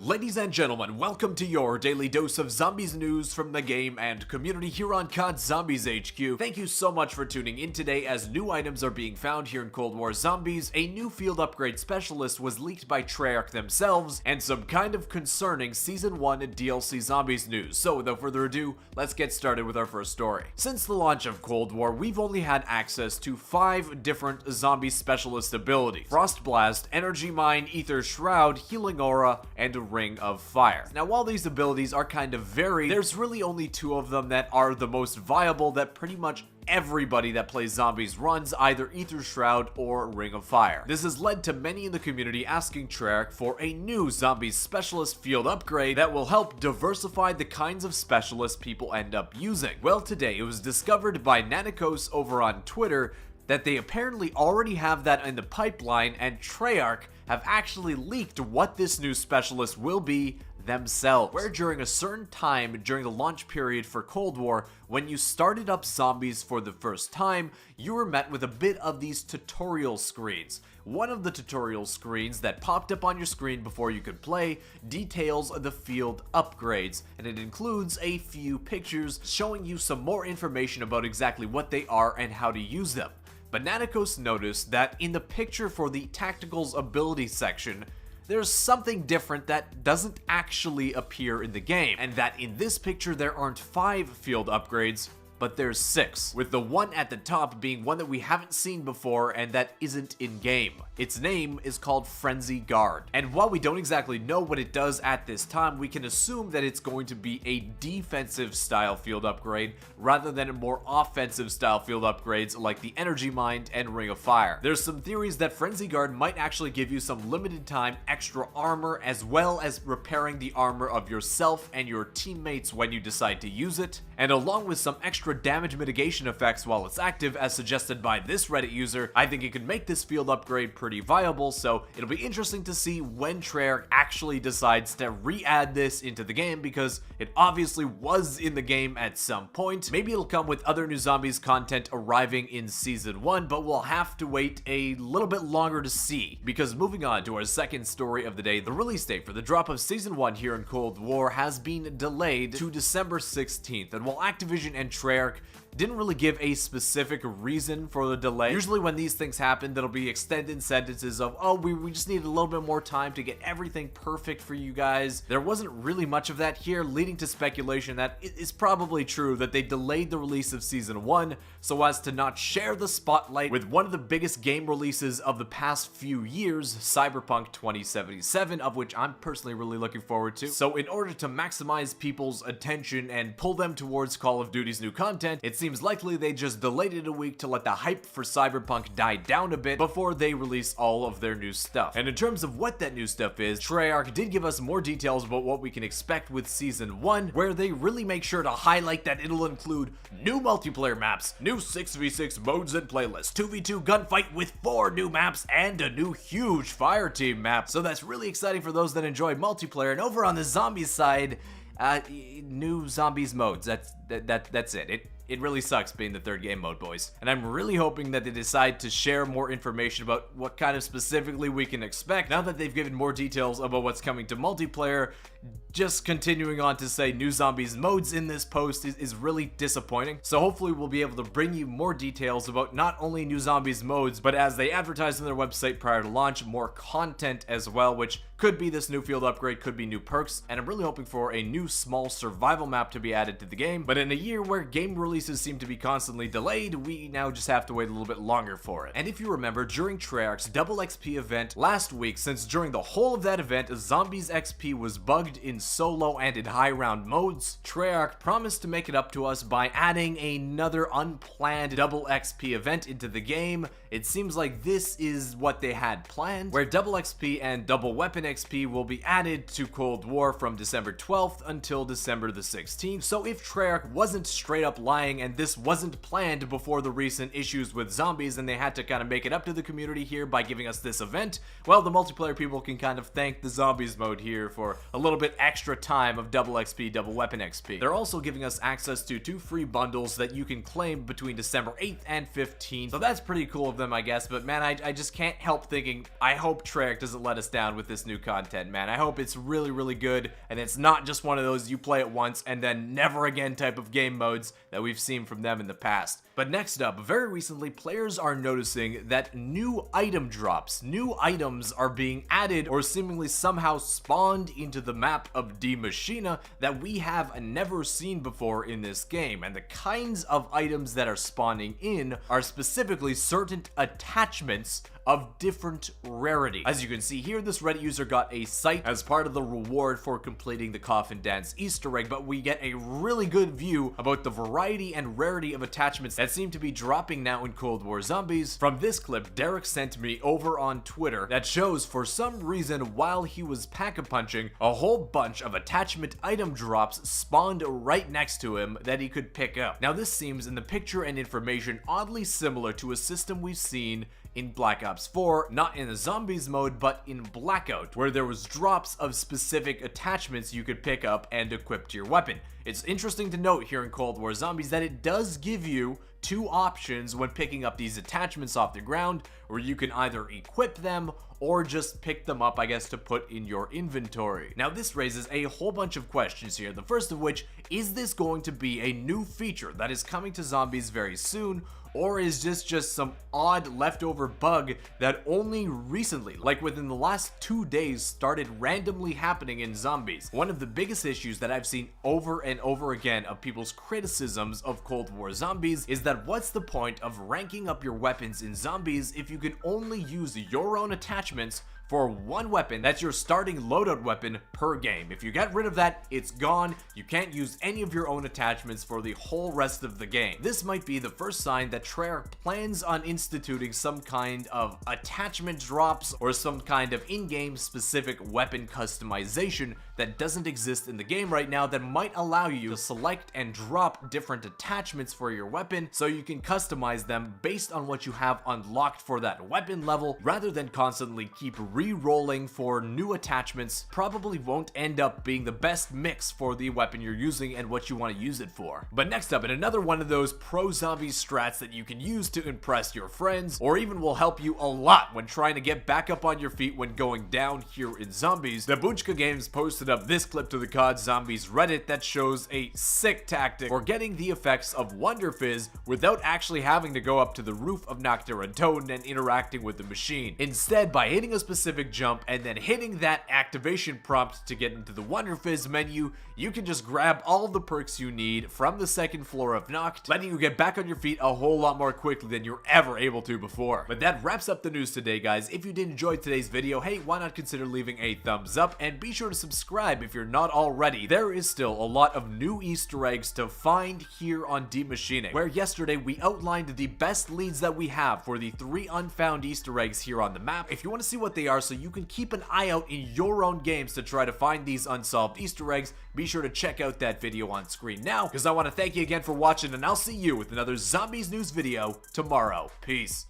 Ladies and gentlemen, welcome to your daily dose of zombies news from the game and community here on COD Zombies HQ. Thank you so much for tuning in today as new items are being found here in Cold War Zombies, a new field upgrade specialist was leaked by Treyarch themselves, and some kind of concerning Season 1 DLC Zombies news. So without further ado, let's get started with our first story. Since the launch of Cold War, we've only had access to 5 different zombie specialist abilities: Frost Blast, Energy Mine, Ether Shroud, Healing Aura, and Ring of Fire. Now, while these abilities are kind of varied, there's really only 2 of them that are the most viable that pretty much everybody that plays zombies runs, either Ether Shroud or Ring of Fire. This has led to many in the community asking Treyarch for a new zombies specialist field upgrade that will help diversify the kinds of specialists people end up using. Well, today it was discovered by Nanikos over on Twitter that they apparently already have that in the pipeline, and Treyarch have actually leaked what this new specialist will be themselves, where during a certain time during the launch period for Cold War, when you started up zombies for the first time, you were met with a bit of these tutorial screens. One of the tutorial screens that popped up on your screen before you could play details the field upgrades, and it includes a few pictures showing you some more information about exactly what they are and how to use them. But Nanikos noticed that in the picture for the Tacticals ability section, there's something different that doesn't actually appear in the game, and that in this picture there aren't 5 field upgrades, but there's 6, with the one at the top being one that we haven't seen before and that isn't in-game. Its name is called Frenzy Guard, and while we don't exactly know what it does at this time, we can assume that it's going to be a defensive style field upgrade rather than a more offensive style field upgrades like the Energy Mine and Ring of Fire. There's some theories that Frenzy Guard might actually give you some limited time extra armor, as well as repairing the armor of yourself and your teammates when you decide to use it, and along with some extra damage mitigation effects while it's active, as suggested by this Reddit user. I think it could make this field upgrade pretty viable, so it'll be interesting to see when Treyarch actually decides to re-add this into the game, because it obviously was in the game at some point. Maybe it'll come with other new zombies content arriving in Season 1, but we'll have to wait a little bit longer to see. Because moving on to our second story of the day, the release date for the drop of Season 1 here in Cold War has been delayed to December 16th, and while Activision and Treyarch didn't really give a specific reason for the delay. Usually when these things happen, that'll be extended sentences of, oh, we just needed a little bit more time to get everything perfect for you guys. There wasn't really much of that here, leading to speculation that it is probably true that they delayed the release of Season 1 so as to not share the spotlight with one of the biggest game releases of the past few years, Cyberpunk 2077, of which I'm personally really looking forward to. So in order to maximize people's attention and pull them towards Call of Duty's new content, it seems likely they just delayed it a week to let the hype for Cyberpunk die down a bit before they release all of their new stuff. And in terms of what that new stuff is, Treyarch did give us more details about what we can expect with Season 1, where they really make sure to highlight that it'll include new multiplayer maps, new 6v6 modes and playlists, 2v2 gunfight with 4 new maps, and a new huge fire team map. So that's really exciting for those that enjoy multiplayer. And over on the zombies side, new zombies modes. That's it. It really sucks being the third game mode, boys. And I'm really hoping that they decide to share more information about what kind of specifically we can expect now that they've given more details about what's coming to multiplayer. Just continuing on to say new zombies modes in this post is really disappointing. So hopefully we'll be able to bring you more details about not only new zombies modes, but as they advertised on their website prior to launch, more content as well, which could be this new field upgrade, could be new perks, and I'm really hoping for a new small survival map to be added to the game. But in a year where game releases seem to be constantly delayed, we now just have to wait a little bit longer for it. And if you remember, during Treyarch's Double XP event last week, since during the whole of that event, Zombies XP was bugged in solo and in high round modes, Treyarch promised to make it up to us by adding another unplanned Double XP event into the game. It seems like this is what they had planned, where Double XP and Double Weapon XP will be added to Cold War from December 12th until December the 16th. So if Treyarch wasn't straight up lying and this wasn't planned before the recent issues with zombies and they had to kind of make it up to the community here by giving us this event, well, the multiplayer people can kind of thank the zombies mode here for a little bit extra extra time of double XP, double weapon XP. They're also giving us access to 2 free bundles that you can claim between December 8th and 15th. So that's pretty cool of them, I guess. But man, I just can't help thinking, I hope Treyarch doesn't let us down with this new content, man. I hope it's really, really good, and it's not just one of those you play it once and then never again type of game modes that we've seen from them in the past. But next up, very recently, players are noticing that new item drops, new items are being added or seemingly somehow spawned into the map of Die Maschine that we have never seen before in this game. And the kinds of items that are spawning in are specifically certain attachments of different rarity. As you can see here, this Reddit user got a sight as part of the reward for completing the Coffin Dance Easter egg, but we get a really good view about the variety and rarity of attachments that seem to be dropping now in Cold War Zombies from this clip Derek sent me over on Twitter that shows for some reason while he was pack-a-punching, a whole bunch of attachment item drops spawned right next to him that he could pick up. Now this seems in the picture and information oddly similar to a system we've seen in Black Ops 4, not in the Zombies mode, but in Blackout, where there was drops of specific attachments you could pick up and equip to your weapon. It's interesting to note here in Cold War Zombies that it does give you 2 options when picking up these attachments off the ground, where you can either equip them or just pick them up, I guess, to put in your inventory. Now this raises a whole bunch of questions here, the first of which, is this going to be a new feature that is coming to Zombies very soon, or is this just some odd leftover bug that only recently, like within the last 2 days, started randomly happening in Zombies? One of the biggest issues that I've seen over and over again of people's criticisms of Cold War Zombies is that what's the point of ranking up your weapons in Zombies if you can only use your own attachments for one weapon that's your starting loadout weapon per game? If you get rid of that, it's gone. You can't use any of your own attachments for the whole rest of the game. This might be the first sign that Treyarch plans on instituting some kind of attachment drops or some kind of in-game specific weapon customization that doesn't exist in the game right now that might allow you to select and drop different attachments for your weapon so you can customize them based on what you have unlocked for that weapon level, rather than constantly keep re-rolling for new attachments. Probably won't end up being the best mix for the weapon you're using and what you want to use it for. But next up, in another one of those pro-zombie strats that you can use to impress your friends, or even will help you a lot when trying to get back up on your feet when going down here in Zombies, the Bunchka Games posted up this clip to the COD Zombies Reddit that shows a sick tactic for getting the effects of Wonder Fizz without actually having to go up to the roof of Nacht der Untoten and interacting with the machine. Instead, by hitting a specific jump and then hitting that activation prompt to get into the Wonder Fizz menu, you can just grab all the perks you need from the second floor of Nacht, letting you get back on your feet a whole lot more quickly than you're ever able to before. But that wraps up the news today, guys. If you did enjoy today's video, hey, why not consider leaving a thumbs up, and be sure to subscribe if you're not already. There is still a lot of new Easter eggs to find here on Die Maschine, where yesterday we outlined the best leads that we have for the 3 unfound Easter eggs here on the map. If you want to see what they are so you can keep an eye out in your own games to try to find these unsolved Easter eggs, be sure to check out that video on screen now, because I want to thank you again for watching, and I'll see you with another Zombies news video tomorrow. Peace.